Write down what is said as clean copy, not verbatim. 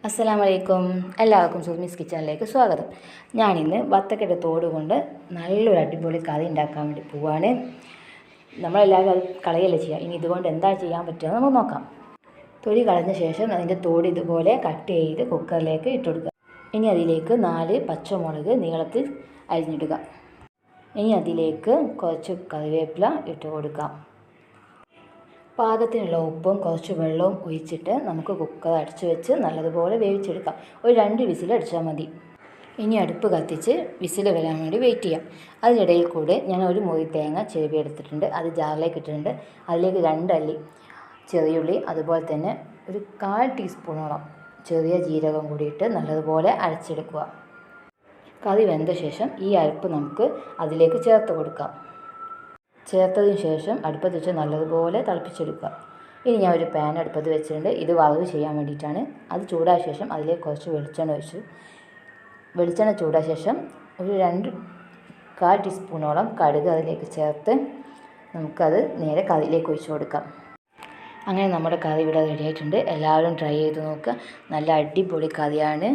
അസ്സലാമു അലൈക്കും. എല്ലാവർക്കും സുസ്മീസ് കിച്ചണിലേക്ക് സ്വാഗതം. ഞാനിന്ന് വത്തക്കയുടെ തോട് കൊണ്ട് നല്ലൊരു അടിപൊളി കറി ഉണ്ടാക്കാൻ വേണ്ടി പോവാണ്. നമ്മളെല്ലാവരും അത് കളയല്ലേ ചെയ്യുക. ഇനി ഇതുകൊണ്ട് എന്താ ചെയ്യാൻ പറ്റുക നമുക്ക് നോക്കാം. തൊലി കളഞ്ഞ ശേഷം അതിൻ്റെ തോട് ഇതുപോലെ കട്ട് ചെയ്ത് കുക്കറിലേക്ക് ഇട്ട് കൊടുക്കുക. ഇനി അതിലേക്ക് 4 പച്ചമുളക് നീളത്തിൽ അരിഞ്ഞിടുക. ഇനി അതിലേക്ക് കുറച്ച് കറിവേപ്പില ഇട്ട് കൊടുക്കാം. പാകത്തിനുള്ള ഉപ്പും കുറച്ച് വെള്ളവും ഒഴിച്ചിട്ട് നമുക്ക് കുക്കർ അടച്ച് വെച്ച് നല്ലതുപോലെ വേവിച്ചെടുക്കാം. ഒരു 2 വിസിൽ അടിച്ചാൽ മതി. ഇനി അടുപ്പ് കത്തിച്ച് വിസിൽ വരാൻ വേണ്ടി വെയിറ്റ് ചെയ്യാം. അതിനിടയിൽ കൂടെ ഞാൻ ഒരു മുറി തേങ്ങ ചിരവി എടുത്തിട്ടുണ്ട്. അത് ജാറിലേക്ക് ഇട്ടിട്ടുണ്ട്. അതിലേക്ക് 2 അല്ലി ചെറിയുള്ളി, അതുപോലെ തന്നെ ഒരു 1/4 ടീസ്പൂണോളം ചെറിയ ജീരകം കൂടി ഇട്ട് നല്ലതുപോലെ അരച്ചെടുക്കുക. കറി വെന്ത ശേഷം ഈ അരപ്പ് നമുക്ക് അതിലേക്ക് ചേർത്ത് കൊടുക്കാം. ചേർത്തതിന് ശേഷം അടുപ്പത്ത് വെച്ച് നല്ലതുപോലെ തിളപ്പിച്ചെടുക്കുക. ഇനി ഞാൻ ഒരു പാൻ അടുപ്പത്ത് വെച്ചിട്ടുണ്ട്. ഇത് വറവ് ചെയ്യാൻ വേണ്ടിയിട്ടാണ്. അത് ചൂടായ ശേഷം അതിലേക്ക് കുറച്ച് വെളിച്ചെണ്ണ ഒഴിച്ചു. വെളിച്ചെണ്ണ ചൂടായ ശേഷം ഒരു 1/4 ടീസ്പൂണോളം കടുക് അതിലേക്ക് ചേർത്ത് നമുക്കത് നേരെ കറിയിലേക്ക് ഒഴിച്ചു കൊടുക്കാം. അങ്ങനെ നമ്മുടെ കറി ഇവിടെ റെഡി ആയിട്ടുണ്ട്. എല്ലാവരും ട്രൈ ചെയ്ത് നോക്കുക. നല്ല അടിപൊളി കറിയാണ്.